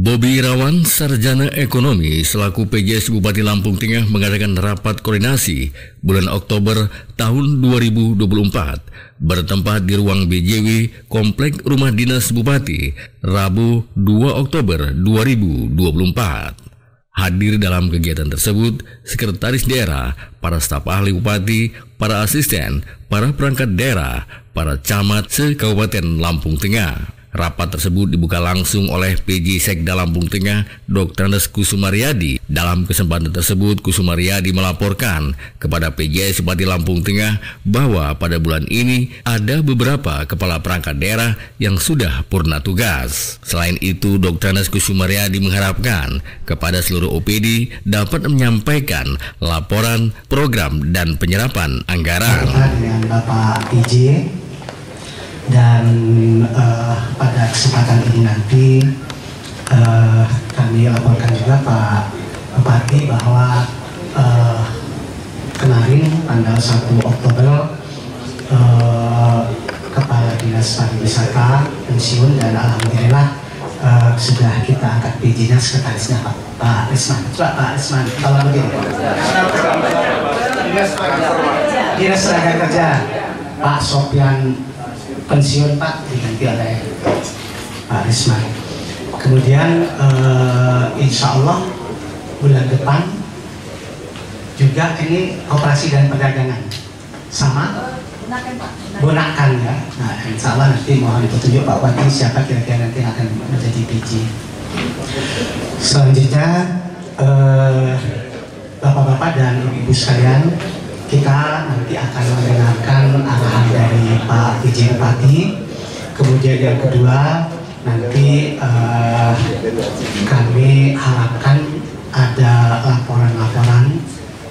Bobi Irawan, Sarjana Ekonomi selaku PJS Bupati Lampung Tengah mengadakan rapat koordinasi bulan Oktober tahun 2024 bertempat di ruang BJW Komplek Rumah Dinas Bupati Rabu 2 Oktober 2024. Hadir dalam kegiatan tersebut Sekretaris Daerah, para staf ahli Bupati, para asisten, para perangkat daerah, para camat se-Kabupaten Lampung Tengah. Rapat tersebut dibuka langsung oleh PJ Sekda Lampung Tengah, Dr. Andes Kusumaryadi. Dalam kesempatan tersebut, Kusumaryadi melaporkan kepada PJS Bupati Lampung Tengah bahwa pada bulan ini ada beberapa kepala perangkat daerah yang sudah purna tugas. Selain itu, Dr. Andes Kusumaryadi mengharapkan kepada seluruh OPD dapat menyampaikan laporan, program, dan penyerapan anggaran. Dengan Bapak PJ. Dan pada kesempatan ini nanti kami laporkan juga Pak Bupati bahwa kemarin tanggal 1 Oktober Kepala Dinas Pariwisata pensiun dan alhamdulillah sudah kita angkat PJ-nya, sekretarisnya Pak Risman. Pak Risman, tolong begini. Dinas Tenaga Kerja Pak Sopyan pensiun Pak, diganti oleh Pak Risman. Kemudian insya Allah bulan depan juga ini Koperasi dan Perdagangan sama gunakan ya. Nah insya Allah nanti mohon petunjuk Pak Bupati siapa kira-kira nanti akan menjadi PJ. Selanjutnya Bapak-bapak dan ibu-ibu sekalian, kita nanti akan mendengarkan arahan dari Pak PJ Bupati. Kemudian yang kedua, nanti kami harapkan ada laporan-laporan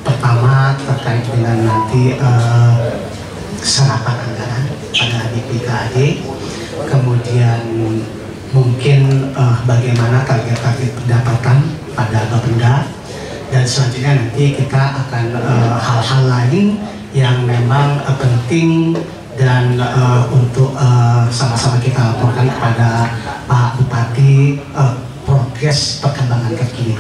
pertama terkait dengan nanti serapan anggaran pada DPKAD. Kemudian mungkin bagaimana target-target pendapatan pada Bapenda. Dan selanjutnya nanti kita akan hal-hal lain yang memang penting dan untuk sama-sama kita laporkan kepada Pak Bupati progres perkembangan terkini.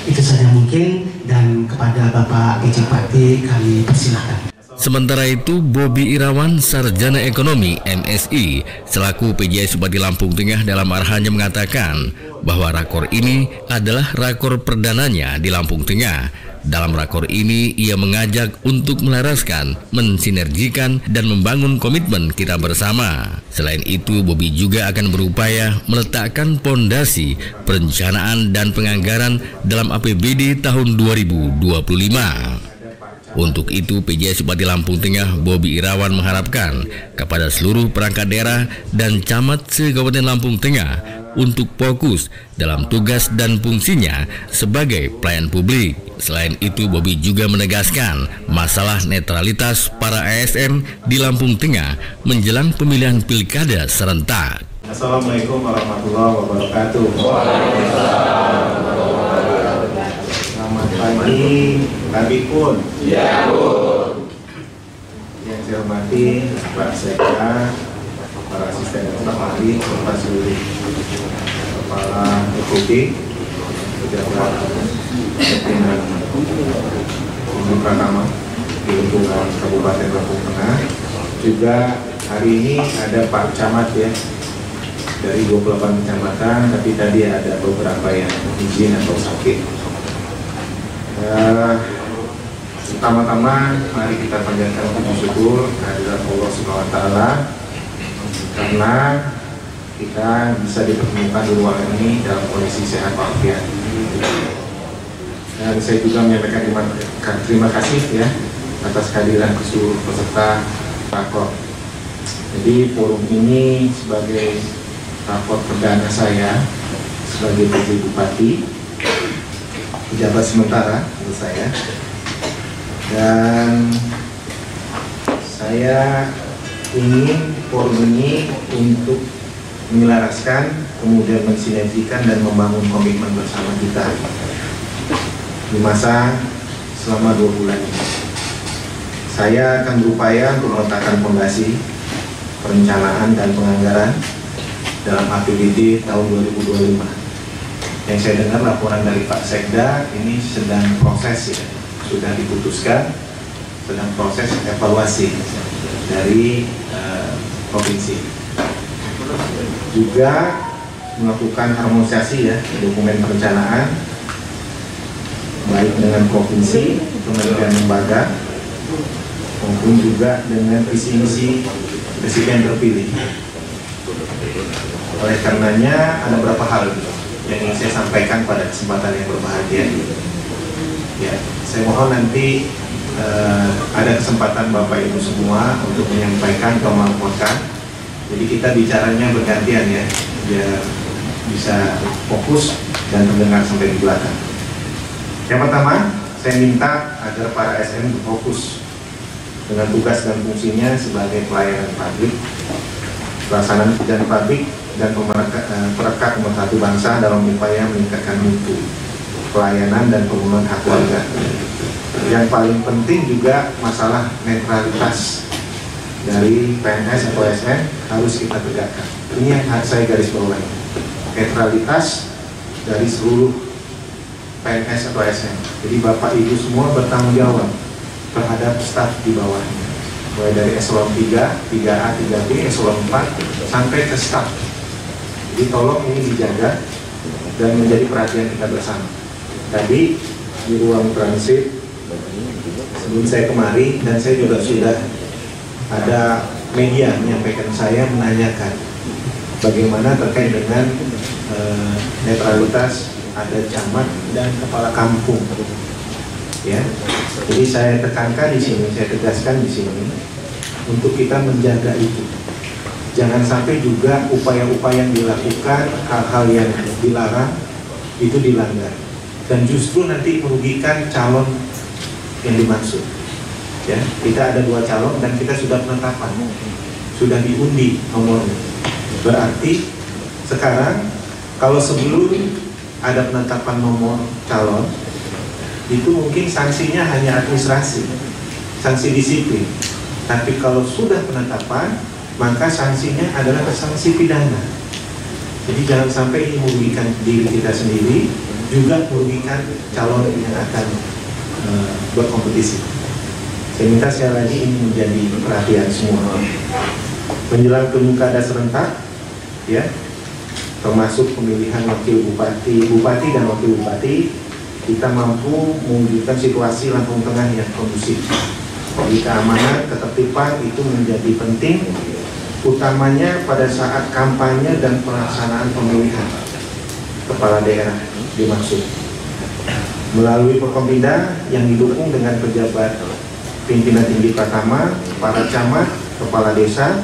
Itu saja mungkin, dan kepada Bapak PJ Bupati kami persilahkan. Sementara itu, Bobi Irawan, Sarjana Ekonomi MSI selaku PJS Bupati Lampung Tengah dalam arahannya mengatakan bahwa rakor ini adalah rakor perdananya di Lampung Tengah. Dalam rakor ini, ia mengajak untuk melaraskan, mensinergikan, dan membangun komitmen kita bersama. Selain itu, Bobi juga akan berupaya meletakkan pondasi perencanaan dan penganggaran dalam APBD tahun 2025. Untuk itu, PJS Bupati Lampung Tengah Bobi Irawan mengharapkan kepada seluruh perangkat daerah dan camat se-Kabupaten Lampung Tengah untuk fokus dalam tugas dan fungsinya sebagai pelayan publik. Selain itu, Bobi juga menegaskan masalah netralitas para ASN di Lampung Tengah menjelang pemilihan pilkada serentak. Assalamualaikum warahmatullahi wabarakatuh. Selamat pagi, Kami pun. Ya, Bu. Yang saya hormati Pak Sekda, para asisten staf ahli, serta seluruh kepala OPD, pejabat pimpinan Unjuk Pratama di lingkungan Kabupaten Lampung Tengah. Juga hari ini ada Pak Camat ya, dari 28 kecamatan, tapi tadi ada beberapa yang izin atau sakit. Pertama-tama mari kita panjatkan puji syukur kehadirat Allah SWT karena kita bisa dipertemukan di ruangan ini dalam kondisi sehat walafiat. Dan saya juga menyampaikan terima kasih ya atas kehadiran seluruh peserta rakor. Jadi forum ini sebagai rakor perdana saya sebagai PJ Bupati, pejabat sementara menurut saya, dan saya ingin forum ini untuk menyelaraskan, kemudian mensinergikan dan membangun komitmen bersama kita di masa selama 2 bulan ini. Saya akan berupaya untuk meletakkan fondasi perencanaan dan penganggaran dalam APBD tahun 2025. Yang saya dengar laporan dari Pak Sekda ini sedang proses ya, sudah diputuskan, sedang proses evaluasi dari provinsi. Juga melakukan harmonisasi ya dokumen perencanaan baik dengan provinsi, kementerian lembaga maupun juga dengan visi misi presiden terpilih. Oleh karenanya ada beberapa hal yang ingin saya sampaikan pada kesempatan yang berbahagia ini. Ya, saya mohon nanti ada kesempatan Bapak Ibu semua untuk menyampaikan atau melaporkan. Jadi kita bicaranya bergantian ya, biar bisa fokus dan terdengar sampai di belakang. Yang pertama, saya minta agar para SM berfokus dengan tugas dan fungsinya sebagai pelayanan publik, pelaksanaan pekerjaan publik dan perekat pemersatu bangsa dalam upaya meningkatkan mutu pelayanan dan pemenuhan hak warga. Yang paling penting juga masalah netralitas dari PNS atau ASN harus kita tegakkan. Ini yang saya garis bawahi. Netralitas dari seluruh PNS atau ASN. Jadi Bapak Ibu semua bertanggung jawab terhadap staf di bawahnya, mulai dari eselon 3, 3A, 3B, eselon 4 sampai ke staf. Jadi tolong ini dijaga dan menjadi perhatian kita bersama. Tadi di ruang transit sebelum saya kemari, dan saya juga sudah ada media menyampaikan saya menanyakan bagaimana terkait dengan netralitas ada camat dan kepala kampung. Ya, jadi saya tekankan di sini, saya tegaskan di sini untuk kita menjaga itu. Jangan sampai juga upaya-upaya yang dilakukan, hal-hal yang dilarang itu dilanggar, dan justru nanti merugikan calon yang dimaksud. Ya, kita ada 2 calon dan kita sudah penetapan, sudah diundi nomornya. Berarti sekarang kalau sebelum ada penetapan nomor calon, itu mungkin sanksinya hanya administrasi, sanksi disiplin. Tapi kalau sudah penetapan, maka sanksinya adalah sanksi pidana. Jadi jangan sampai ini merugikan diri kita sendiri, juga merugikan calon yang akan berkompetisi. Saya minta sekali lagi ini menjadi perhatian semua. Menjelang pilkada serentak, ya, termasuk pemilihan wakil bupati, bupati dan wakil bupati, kita mampu mewujudkan situasi Lampung Tengah yang kondusif. Jadi keamanan, ketertiban itu menjadi penting, utamanya pada saat kampanye dan pelaksanaan pemilihan kepala daerah dimaksud. Melalui Forkompinda yang didukung dengan pejabat pimpinan tinggi Pratama, para camat, kepala desa,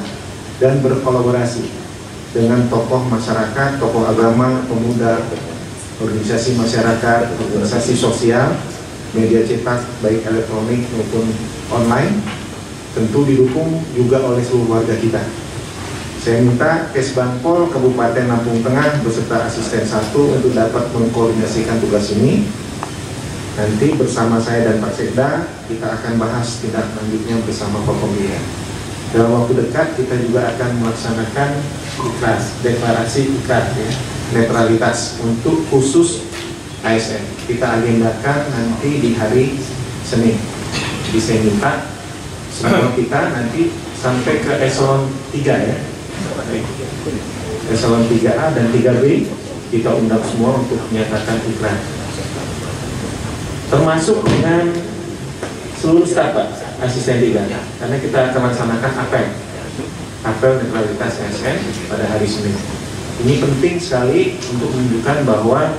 dan berkolaborasi dengan tokoh masyarakat, tokoh agama, pemuda, organisasi masyarakat, organisasi sosial, media cetak baik elektronik maupun online, tentu didukung juga oleh seluruh warga kita. Saya minta Kesbangpol Kabupaten Lampung Tengah beserta asisten 1 untuk dapat mengkoordinasikan tugas ini. Nanti bersama saya dan Pak Sekda kita akan bahas tindak lanjutnya bersama Forkompinda. Dalam waktu dekat kita juga akan melaksanakan deklarasi ikrar ya, netralitas untuk khusus ASN. Kita agendakan nanti di hari Senin. Jadi saya minta semua kita nanti sampai ke eselon 3 ya, eselon 3A dan 3B kita undang semua untuk menyatakan ikrar, termasuk dengan seluruh staf asisten 3, karena kita akan melaksanakan apel netralitas ASN pada hari Senin. Ini penting sekali untuk menunjukkan bahwa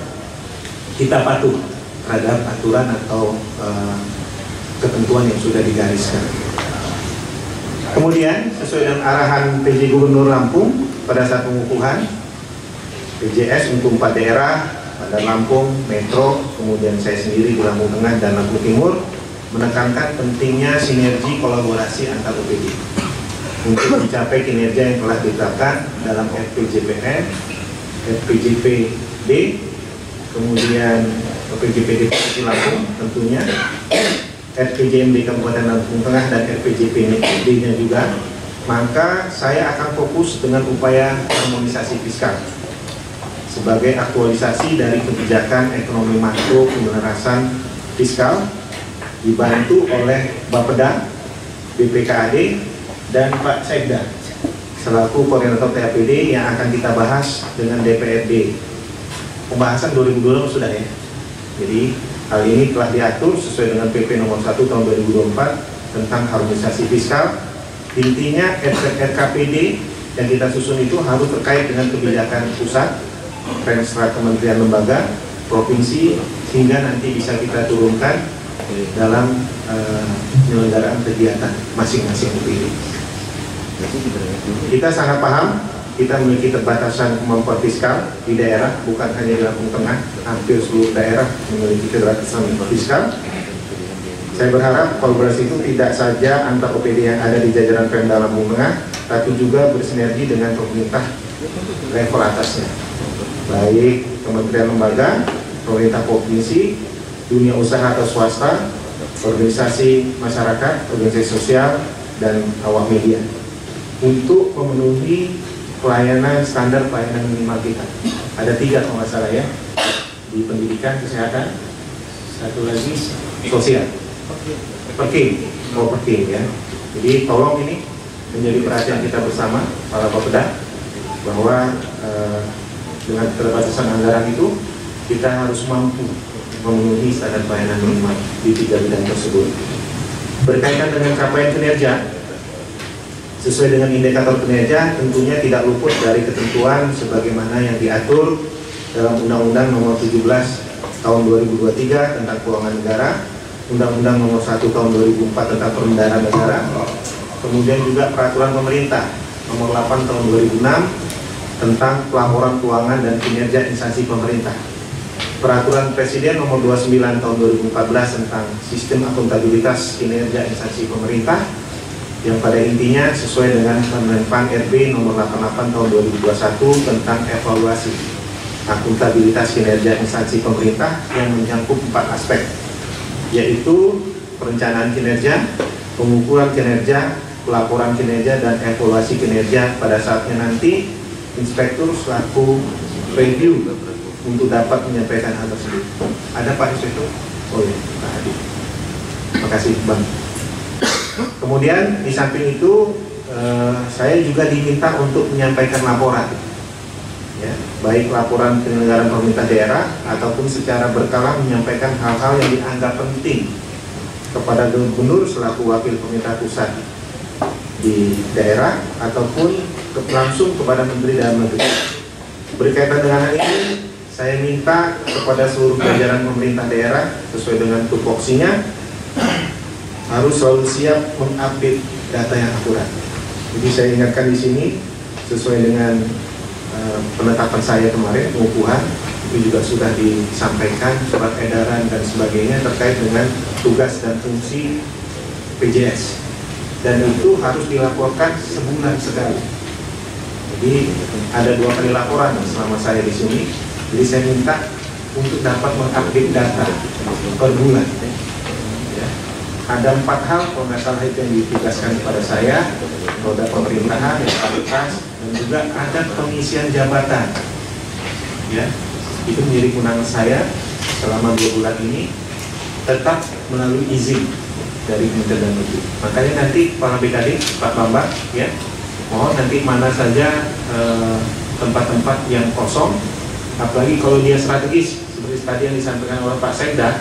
kita patuh terhadap aturan atau ketentuan yang sudah digariskan. Kemudian sesuai dengan arahan PJ Gubernur Lampung pada saat pengukuhan PJS untuk 4 daerah, pada Lampung, Metro, kemudian saya sendiri di Lampung Tengah dan Lampung Timur, menekankan pentingnya sinergi kolaborasi antar OPD untuk mencapai kinerja yang telah ditetapkan dalam FPJPN, FPJPD, kemudian FPJPD Provinsi Lampung tentunya, RPJMD Kabupaten Lampung Tengah dan RPJMD-nya juga, maka saya akan fokus dengan upaya harmonisasi fiskal sebagai aktualisasi dari kebijakan ekonomi makro pembenaran fiskal, dibantu oleh Bapeda, BPKAD, dan Pak Sekda selaku koordinator TAPD yang akan kita bahas dengan DPRD. Pembahasan 2020 sudah ya. Jadi hal ini telah diatur sesuai dengan PP nomor 1 tahun 2024 tentang harmonisasi fiskal. Intinya RKPD yang kita susun itu harus terkait dengan kebijakan pusat, Renstra kementerian lembaga, provinsi, sehingga nanti bisa kita turunkan dalam penyelenggaraan kegiatan masing-masing ini. Kita sangat paham, kita memiliki keterbatasan kemampuan fiskal di daerah, bukan hanya di Lampung Tengah, hampir seluruh daerah memiliki keterbatasan fiskal. Saya berharap kolaborasi itu tidak saja antar OPD yang ada di jajaran Pemda Lampung Tengah, tapi juga bersinergi dengan pemerintah level atasnya, baik kementerian lembaga, pemerintah provinsi, dunia usaha atau swasta, organisasi masyarakat, organisasi sosial, dan awak media, untuk memenuhi pelayanan standar pelayanan minimal kita. Ada 3 kalau nggak salah ya, di pendidikan, kesehatan, satu lagi sosial. Perking ya. Jadi tolong ini menjadi perhatian kita bersama para Bapeda, bahwa dengan keterbatasan anggaran itu kita harus mampu memenuhi standar pelayanan minimal di 3 bidang tersebut. Berkaitan dengan capaian kinerja, sesuai dengan indikator kinerja tentunya tidak luput dari ketentuan sebagaimana yang diatur dalam Undang-Undang Nomor 17 Tahun 2023 tentang Keuangan Negara, Undang-Undang Nomor 1 Tahun 2004 tentang Perbendaharaan Negara, kemudian juga Peraturan Pemerintah Nomor 8 Tahun 2006 tentang Pelaporan Keuangan dan Kinerja Instansi Pemerintah, Peraturan Presiden Nomor 29 Tahun 2014 tentang Sistem Akuntabilitas Kinerja Instansi Pemerintah, yang pada intinya sesuai dengan Permen-Pan RB Nomor 88 Tahun 2021 tentang evaluasi akuntabilitas kinerja instansi pemerintah yang menyangkut 4 aspek, yaitu perencanaan kinerja, pengukuran kinerja, pelaporan kinerja, dan evaluasi kinerja pada saatnya nanti inspektur selaku review untuk dapat menyampaikan hal tersebut. Ada Pak Inspektur? Oh ya, Pak Hadi. Terima kasih Bang. Kemudian di samping itu saya juga diminta untuk menyampaikan laporan, ya, baik laporan penyelenggaraan pemerintah daerah ataupun secara berkala menyampaikan hal-hal yang dianggap penting kepada gubernur selaku wakil pemerintah pusat di daerah ataupun langsung kepada Menteri Dalam Negeri. Berkaitan dengan hal ini, saya minta kepada seluruh jajaran pemerintah daerah sesuai dengan tupoksinya harus selalu siap mengupdate data yang akurat. Jadi saya ingatkan di sini sesuai dengan penetapan saya kemarin, pengukuhan itu juga sudah disampaikan surat edaran dan sebagainya terkait dengan tugas dan fungsi PJS, dan itu harus dilaporkan sebulan sekali. Jadi ada 2 kali laporan selama saya di sini. Jadi saya minta untuk dapat mengupdate data per bulan. Ada 4 hal kalau nggak salah itu yang ditugaskan kepada saya, roda pemerintahan, netralitas, dan juga ada pengisian jabatan. Ya, itu menjadi kewenangan saya selama 2 bulan ini, tetap melalui izin dari Kementerian Dalam Negeri. Makanya nanti Kepala BKD, Pak Bambang, ya, mohon nanti mana saja tempat-tempat yang kosong, apalagi kalau dia strategis, seperti tadi yang disampaikan oleh Pak Sekda,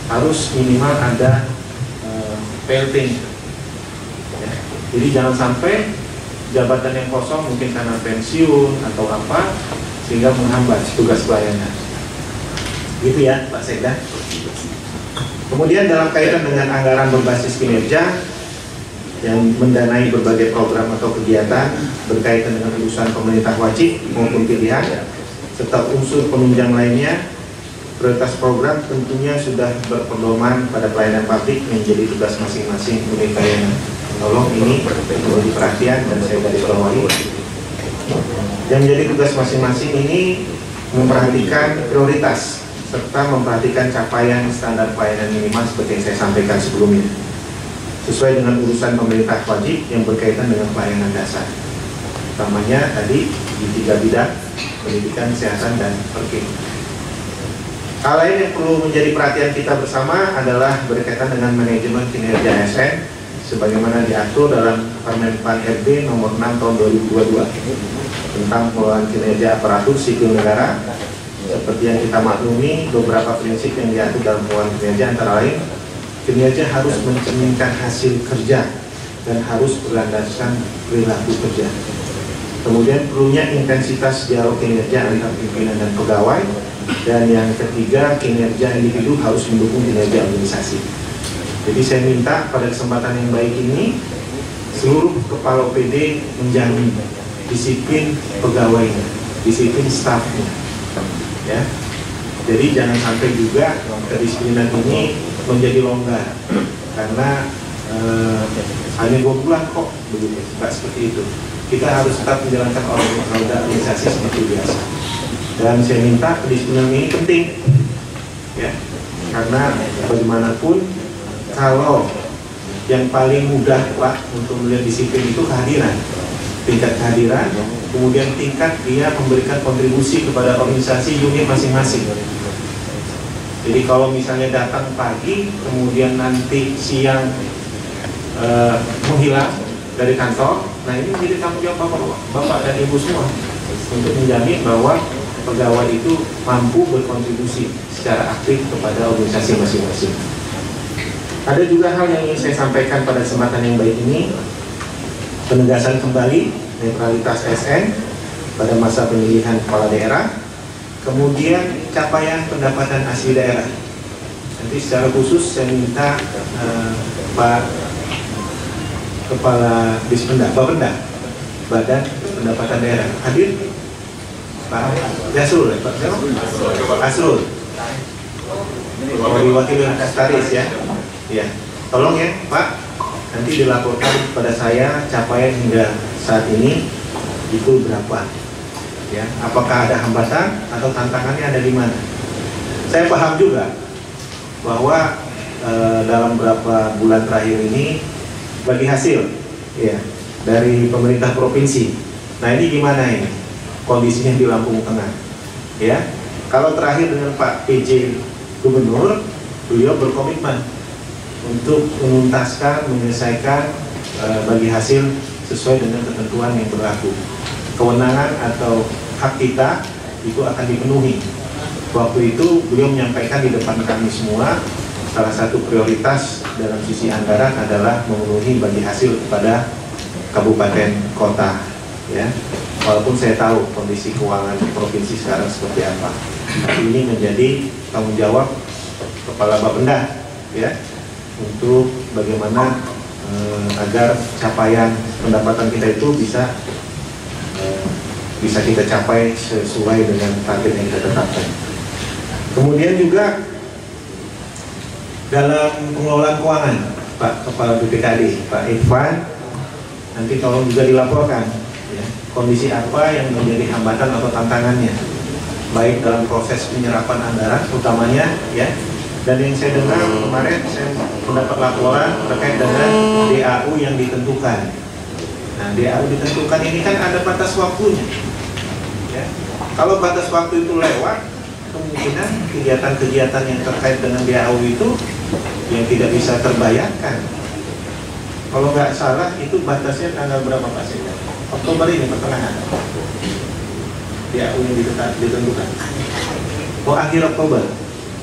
harus minimal ada PLT. Ya. Jadi jangan sampai jabatan yang kosong mungkin karena pensiun atau apa sehingga menghambat tugas pelayanan. Gitu ya Pak Sekda. Kemudian dalam kaitan dengan anggaran berbasis kinerja yang mendanai berbagai program atau kegiatan berkaitan dengan urusan pemerintah wajib maupun pilihan serta unsur penunjang lainnya, prioritas program tentunya sudah berpedoman pada pelayanan publik yang menjadi tugas masing-masing unit pelayanan. Tolong ini menjadi perhatian dan saya garis bawahi. Yang menjadi tugas masing-masing ini memperhatikan prioritas serta memperhatikan capaian standar pelayanan minimal seperti yang saya sampaikan sebelumnya, sesuai dengan urusan pemerintah wajib yang berkaitan dengan pelayanan dasar, utamanya tadi di 3 bidang: pendidikan, kesehatan, dan parkir. Hal lain yang perlu menjadi perhatian kita bersama adalah berkaitan dengan manajemen kinerja ASN sebagaimana diatur dalam Permen-Pan RB nomor 6 tahun 2022 tentang pengelolaan kinerja aparatur sipil negara. Seperti yang kita maklumi, beberapa prinsip yang diatur dalam pengelolaan kinerja antara lain kinerja harus mencerminkan hasil kerja dan harus berlandaskan perilaku kerja. Kemudian perlunya intensitas dialog kinerja antara pimpinan dan pegawai. Dan yang ketiga, kinerja individu harus mendukung kinerja organisasi. Jadi saya minta pada kesempatan yang baik ini seluruh kepala OPD menjamin disiplin pegawainya, disiplin stafnya, ya. Jadi jangan sampai juga kedisiplinan ini menjadi longgar karena hanya 2 bulan kok begitu, nggak seperti itu. Kita harus tetap menjalankan roda organisasi seperti biasa. Dan saya minta kedisiplinan ini penting, ya, karena bagaimanapun kalau yang paling mudah Pak untuk melihat disiplin itu kehadiran, tingkat kehadiran, kemudian tingkat dia memberikan kontribusi kepada organisasi unit masing-masing. Jadi kalau misalnya datang pagi, kemudian nanti siang menghilang dari kantor, nah ini menjadi tanggung jawab Bapak dan Ibu semua untuk menjamin bahwa pegawai itu mampu berkontribusi secara aktif kepada organisasi masing-masing. Ada juga hal yang ingin saya sampaikan pada kesempatan yang baik ini, penegasan kembali netralitas ASN pada masa pemilihan kepala daerah, kemudian capaian pendapatan asli daerah. Nanti secara khusus saya minta Pak Kepala Dispenda, Bapenda, Badan Pendapatan Daerah hadir. Pak Jasrul, Pak Asrul, wakil Astaris ya. Ya, tolong ya Pak, nanti dilaporkan pada saya capaian hingga saat ini itu berapa. Ya, apakah ada hambatan atau tantangannya ada di mana? Saya paham juga bahwa dalam beberapa bulan terakhir ini bagi hasil ya dari pemerintah provinsi. Nah ini gimana ini kondisinya di Lampung Tengah? Ya, kalau terakhir dengan Pak PJ Gubernur, beliau berkomitmen untuk menuntaskan, menyelesaikan bagi hasil sesuai dengan ketentuan yang berlaku. Kewenangan atau hak kita itu akan dipenuhi. Waktu itu beliau menyampaikan di depan kami semua, salah satu prioritas dalam sisi anggaran adalah memenuhi bagi hasil kepada kabupaten kota, ya. Walaupun saya tahu kondisi keuangan provinsi sekarang seperti apa, tapi ini menjadi tanggung jawab Kepala Bapenda, ya, untuk bagaimana agar capaian pendapatan kita itu bisa kita capai sesuai dengan target yang kita tetapkan. Kemudian juga dalam pengelolaan keuangan, Pak Kepala BPKD, Pak Irfan, nanti tolong juga dilaporkan ya, kondisi apa yang menjadi hambatan atau tantangannya, baik dalam proses penyerapan anggaran utamanya ya. Dan yang saya dengar kemarin saya mendapat laporan terkait dengan DAU yang ditentukan. Nah, DAU ditentukan ini kan ada batas waktunya. Ya. Kalau batas waktu itu lewat, kemungkinan kegiatan-kegiatan yang terkait dengan DAU itu yang tidak bisa terbayarkan. Kalau nggak salah itu batasnya tanggal berapa Pak Sekda? Oktober ini pertengahan. DAU yang ditentukan. Oh, akhir Oktober.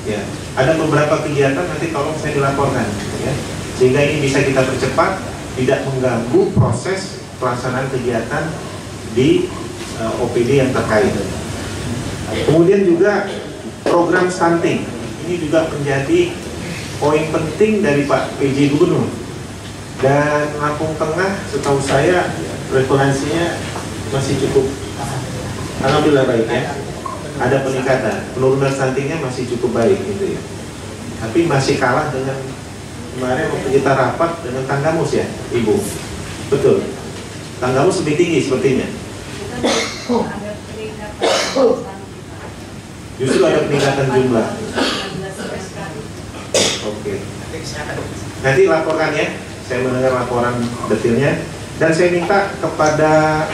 Ya, ada beberapa kegiatan nanti tolong saya dilaporkan, ya, sehingga ini bisa kita percepat, tidak mengganggu proses pelaksanaan kegiatan di OPD yang terkait. Kemudian juga program stunting, ini juga menjadi poin penting dari Pak PJ Gubernur. Dan Lampung Tengah, setahu saya prevalensinya masih cukup, alhamdulillah baik ya. Ada peningkatan, penurunan stuntingnya masih cukup baik gitu ya. Tapi masih kalah dengan kemarin waktu kita rapat dengan Tanggamus ya, Ibu. Betul. Tanggamus lebih tinggi sepertinya. Justru ada peningkatan jumlah. Nanti laporkan ya, saya mendengar laporan detailnya. Dan saya minta kepada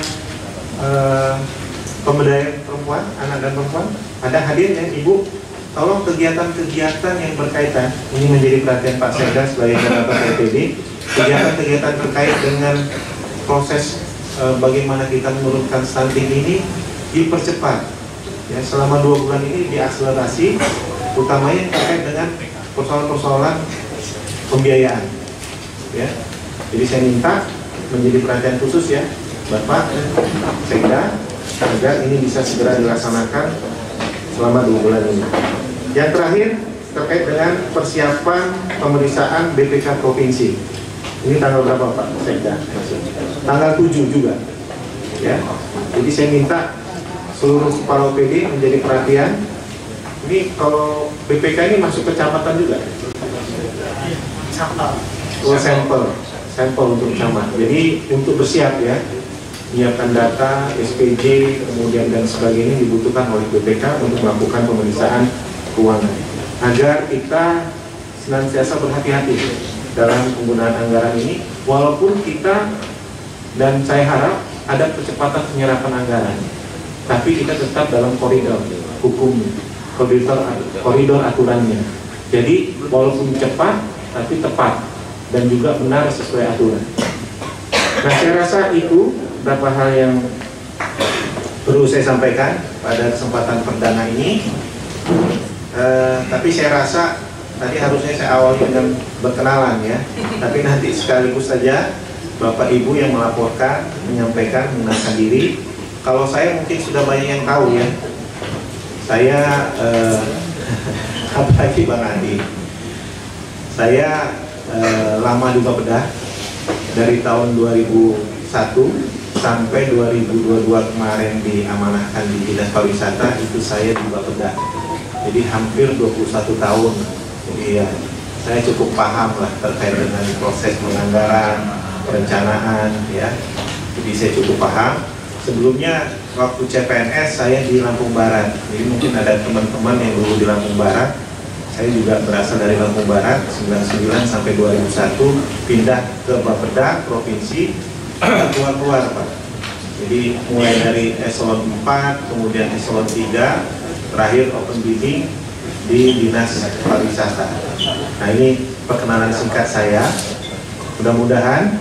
pemberdayaan perempuan, anak dan perempuan, ada hadir ya Ibu, tolong kegiatan-kegiatan yang berkaitan, ini menjadi perhatian Pak Sekda sebagai Ketua PPD, kegiatan-kegiatan terkait dengan proses bagaimana kita menurunkan stunting ini dipercepat. Ya, selama 2 bulan ini diakselerasi, utamanya terkait dengan persoalan-persoalan pembiayaan. Ya, jadi saya minta menjadi perhatian khusus ya Bapak Sekda agar ini bisa segera dilaksanakan selama 2 bulan ini. Yang terakhir terkait dengan persiapan pemeriksaan BPK Provinsi. Ini tanggal berapa Pak Sekda? Tanggal 7 juga. Ya. Jadi saya minta seluruh kepala OPD menjadi perhatian. Ini kalau BPK ini masuk kecamatan juga. Sampel untuk camat. Jadi untuk bersiap ya, menyiapkan data, SPJ, kemudian dan sebagainya dibutuhkan oleh BPK untuk melakukan pemeriksaan keuangan. Agar kita senantiasa berhati-hati dalam penggunaan anggaran ini, walaupun kita dan saya harap ada percepatan penyerapan anggaran, tapi kita tetap dalam koridor hukum, koridor aturannya. Jadi walaupun cepat, tapi tepat dan juga benar sesuai aturan. Nah, saya rasa itu beberapa hal yang perlu saya sampaikan pada kesempatan perdana ini. Tapi saya rasa tadi harusnya saya awali dengan berkenalan ya. Tapi nanti sekaligus saja Bapak Ibu yang melaporkan, menyampaikan, mengenalkan diri. Kalau saya mungkin sudah banyak yang tahu ya. Saya apalagi Bang Adi. Saya lama di Bapeda dari tahun 2001 sampai 2022 kemarin diamanahkan di Dinas Pariwisata, itu saya di Bapeda. Jadi hampir 21 tahun. Jadi ya, saya cukup paham lah terkait dengan proses penganggaran, perencanaan ya. Jadi saya cukup paham. Sebelumnya waktu CPNS saya di Lampung Barat. Jadi mungkin ada teman-teman yang dulu di Lampung Barat. Saya juga berasal dari Lampung Barat, 99 sampai 2001, pindah ke Bapeda, Provinsi, keluar-keluar Pak. Jadi mulai dari eselon 4, kemudian eselon 3, terakhir open bidding di Dinas Pariwisata. Nah ini perkenalan singkat saya. Mudah-mudahan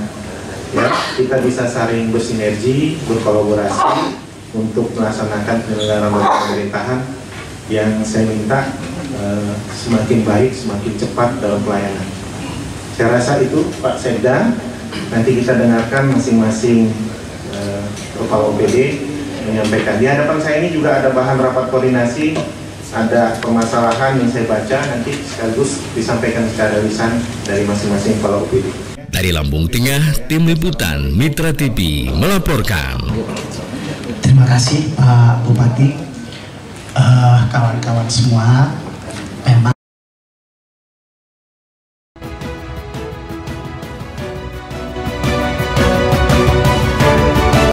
ya kita bisa saling bersinergi, berkolaborasi untuk melaksanakan penyelenggaraan pemerintahan yang saya minta semakin baik, semakin cepat dalam pelayanan. Saya rasa itu Pak Sekda. Nanti kita dengarkan masing-masing kepala OPD menyampaikan. Di hadapan saya ini juga ada bahan rapat koordinasi, ada permasalahan yang saya baca, nanti sekaligus disampaikan secara lisan dari masing-masing kepala OPD. Dari Lampung Tengah, Tim Liputan Mitra TV melaporkan. Terima kasih Pak Bupati, kawan-kawan semua.